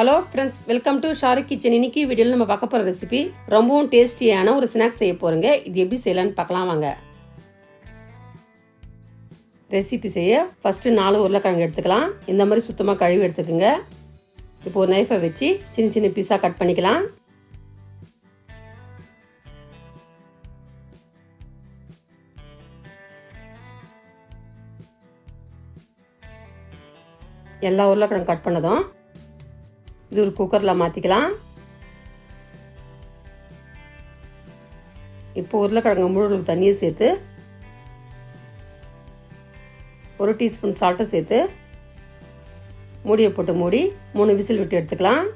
Hello friends, welcome to Shariq kitchen. இன்னைக்கு வீடியோவில் நம்ம பார்க்க போகிற ரெசிபி ரொம்பவும் டேஸ்டியான ஒரு ஸ்நாக்ஸ் செய்ய போகிறோங்க. இது எப்படி செய்யலான்னு பார்க்கலாம் வாங்க. ரெசிபி செய்ய ஃபஸ்ட்டு 4 உருளைக்கிழங்கு எடுத்துக்கலாம். இந்த மாதிரி சுத்தமாக கழுவி எடுத்துக்கோங்க. இப்போ ஒரு நைஃபை வச்சு சின்ன சின்ன பீஸாக கட் பண்ணிக்கலாம். எல்லா உருளைக்கிழங்கு கட் பண்ணதும் இது ஒரு குக்கரில் மாற்றிக்கலாம். இப்போ உருளைக்கிழங்கு முழு தண்ணியை சேர்த்து 1 டீஸ்பூன் சால்ட்டை சேர்த்து மூடியை போட்டு மூடி 3 விசில் விட்டு எடுத்துக்கலாம்.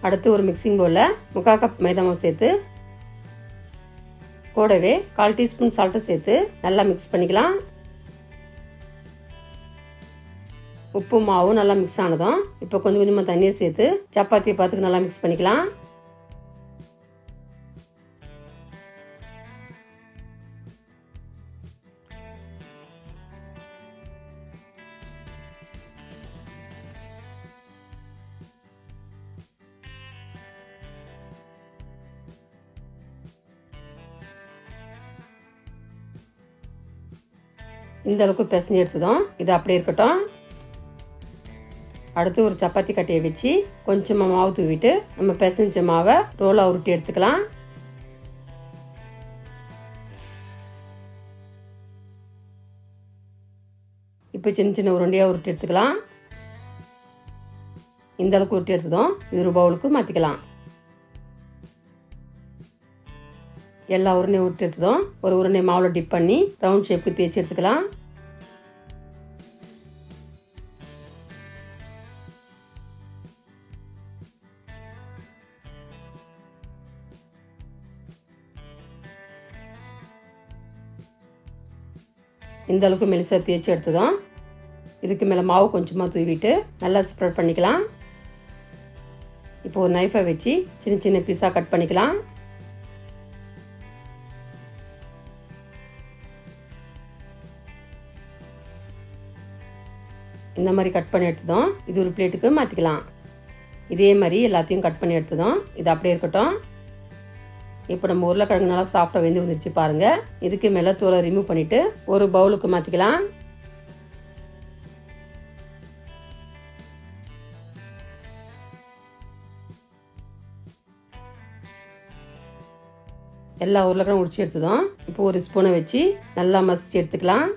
அடுத்து ஒரு மிக்சிங் பவுலில் 3/4 கப் மைதா மாவு சேர்த்து கூடவே 1/4 டீஸ்பூன் சால்ட்டை சேர்த்து நல்லா மிக்ஸ் பண்ணிக்கலாம். உப்பு மாவும் நல்லா மிக்ஸ் ஆனதும் இப்போ கொஞ்சம் கொஞ்சமாக தண்ணியை சேர்த்து சப்பாத்தி பார்த்துக்கு நல்லா மிக்ஸ் பண்ணிக்கலாம். இந்த அளவுக்கு பிசைஞ்சு எடுத்ததும் இது அப்படியே இருக்கட்டும். அடுத்து ஒரு சப்பாத்தி கட்டையை வச்சு கொஞ்சமாக மாவு தூவிட்டு நம்ம பிசைஞ்ச மாவை ரோலாக உருட்டி எடுத்துக்கலாம். இப்போ சின்ன சின்ன உருண்டையாக உருட்டி எடுத்துக்கலாம். இந்த அளவுக்கு உருட்டி எடுத்ததும் இது ஒரு பவுலுக்கு மாற்றிக்கலாம். எல்லா உருண்டையும் உருட்டி எடுத்ததும் ஒரு உருண்டை மாவில் டிப் பண்ணி ரவுண்ட் ஷேப்புக்கு தேய்ச்சி எடுத்துக்கலாம். இந்த அளவுக்கு மெலிசா தேய்ச்சி எடுத்ததும் இதுக்கு மேலே மாவு கொஞ்சமாக தூவிட்டு நல்லா ஸ்ப்ரெட் பண்ணிக்கலாம். இப்போ ஒரு நைஃபை வச்சு சின்ன சின்ன பீஸாக கட் பண்ணிக்கலாம். இந்த மாதிரி கட் பண்ணி எடுத்ததும் இது ஒரு பிளேட்டுக்கு மாற்றிக்கலாம். இதே மாதிரி எல்லாத்தையும் கட் பண்ணி எடுத்ததும் இது அப்படியே இருக்கட்டும். இப்போ நம்ம உருளைக்கிழங்கு நல்லா சாஃப்டாக வெந்து வந்துருச்சு பாருங்க. இதுக்கு மேலே தோலை ரிமூவ் பண்ணிட்டு ஒரு பவுலுக்கு மாற்றிக்கலாம். எல்லா உருளைக்கிழங்கு உரிச்சு எடுத்ததும் இப்போ ஒரு ஸ்பூனை வச்சு நல்லா மசிச்சு எடுத்துக்கலாம்.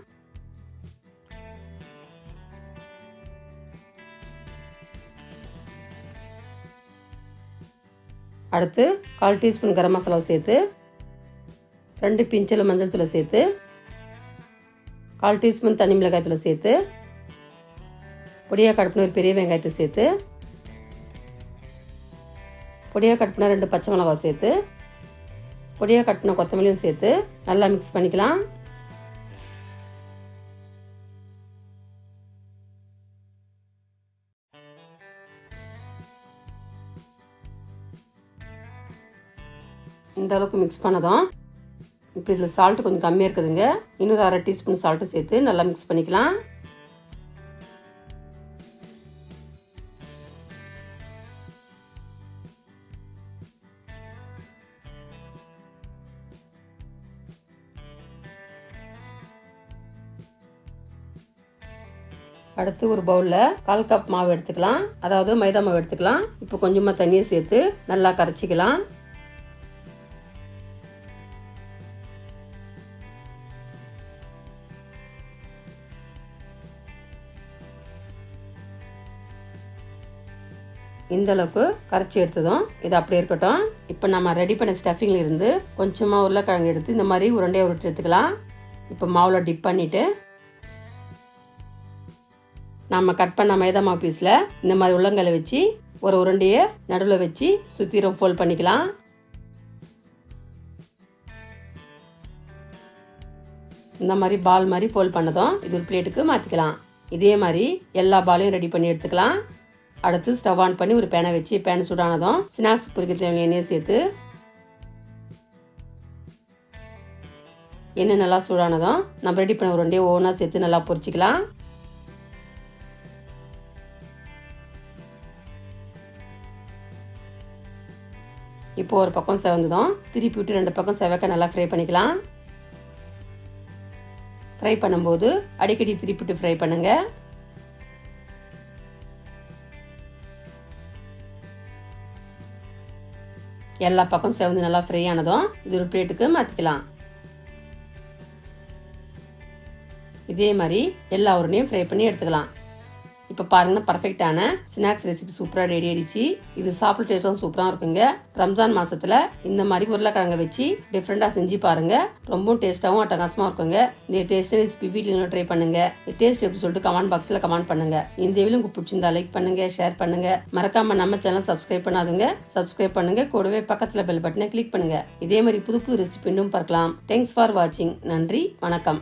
அடுத்து 1/4 டீஸ்பூன் கரம் மசாலாவை சேர்த்து 2 பிஞ்சளவு மஞ்சள் தூளை சேர்த்து 1/4 டீஸ்பூன் தனி மிளகாய் தூளை சேர்த்து பொடியாக கட் பண்ண ஒரு பெரிய வெங்காயத்தை சேர்த்து பொடியாக கட் பண்ண 2 பச்சை மிளகாய் சேர்த்து பொடியாக கட் பண்ண கொத்தமல்லியும் சேர்த்து நல்லா மிக்ஸ் பண்ணிக்கலாம். இந்த அளவுக்கு மிக்ஸ் பண்ணதும் இப்போ இதில் சால்ட்டு கொஞ்சம் கம்மியாக இருக்குதுங்க. இன்னொரு 1/2 டீஸ்பூன் சால்ட்டு சேர்த்து நல்லா மிக்ஸ் பண்ணிக்கலாம். அடுத்து ஒரு பவுலில் 1/4 கப் மாவு எடுத்துக்கலாம். அதாவது மைதா மாவு எடுத்துக்கலாம். இப்போ கொஞ்சமாக தண்ணியை சேர்த்து நல்லா கரைச்சிக்கலாம். இந்த அளவுக்கு கரைச்சி எடுத்ததும் இது அப்படியே இருக்கட்டும். இப்போ நம்ம ரெடி பண்ண ஸ்டஃபிங்கில் இருந்து கொஞ்சமாக உருளைக்கிழங்கு எடுத்து இந்த மாதிரி உருண்டையை உருட்டி எடுத்துக்கலாம். இப்போ மாவில் டிப் பண்ணிவிட்டு நம்ம கட் பண்ண மைதா மாவு பீஸில் இந்த மாதிரி உள்ளங்கையில் வச்சு ஒரு உருண்டையை நடுவில் வச்சு சுற்றிரும் ஃபோல்ட் பண்ணிக்கலாம். இந்த மாதிரி பால் மாதிரி ஃபோல்ட் பண்ணதும் இது ஒரு பிளேட்டுக்கு மாற்றிக்கலாம். இதே மாதிரி எல்லா பாலையும் ரெடி பண்ணி எடுத்துக்கலாம். அடுத்து ஸ்டவ் ஆன் பண்ணி ஒரு பேனை வச்சு பேன் சூடானதும் ஸ்நாக்ஸ் பொரிக்க தேவையான எண்ணெயை சேர்த்து எண்ணெய் நல்லா சூடானதும் நம்ம ரெடி பண்ண உருண்டையை ஒவ்வொன்றா சேர்த்து நல்லா பொரிச்சிக்கலாம். இப்போ ஒரு பக்கம் செவந்ததும் திருப்பி விட்டு 2 பக்கம் செவக்க நல்லா ஃப்ரை பண்ணிக்கலாம். ஃப்ரை பண்ணும்போது அடிக்கடி திருப்பிட்டு ஃப்ரை பண்ணுங்க. எல்லா பக்கம் செவந்து நல்லா ஃப்ரை ஆனதும் இது ஒரு பிளேட்டுக்கு மாற்றிக்கலாம். இதே மாதிரி எல்லா உருண்டையும் ஃப்ரை பண்ணி எடுத்துக்கலாம். இப்போ பாருங்கன்னா பர்ஃபெக்டான ஸ்நாக்ஸ் ரெசிபி சூப்பராக ரெடி ஆயிடுச்சு. இது சாப்பிட டேஸ்ட்டும் சூப்பராக இருக்குங்க. ரம்ஜான் மாசத்துல இந்த மாதிரி உருளைக்கிழங்க வச்சு டிஃப்ரெண்டாக செஞ்சு பாருங்க. ரொம்ப டேஸ்ட்டாகவும் அட்டகாசமாக இருக்குங்க. இந்த டேஸ்ட் ரெசிபி வீட்டில் ட்ரை பண்ணுங்க. டேஸ்ட் எப்படி சொல்லிட்டு கமெண்ட் பாக்ஸில் கமெண்ட் பண்ணுங்க. இந்த வீடியோ உங்களுக்கு பிடிச்சிருந்தா லைக் பண்ணுங்க, ஷேர் பண்ணுங்க. மறக்காம நம்ம சேனல் சப்ஸ்கிரைப் பண்ணாதுங்க சப்ஸ்கிரைப் பண்ணுங்க. கூடவே பக்கத்தில் பெல் பட்டனை கிளிக் பண்ணுங்க. இதே மாதிரி புது புது ரெசிபி இன்னும் பார்க்கலாம். தேங்க்ஸ் ஃபார் வாட்சிங். நன்றி, வணக்கம்.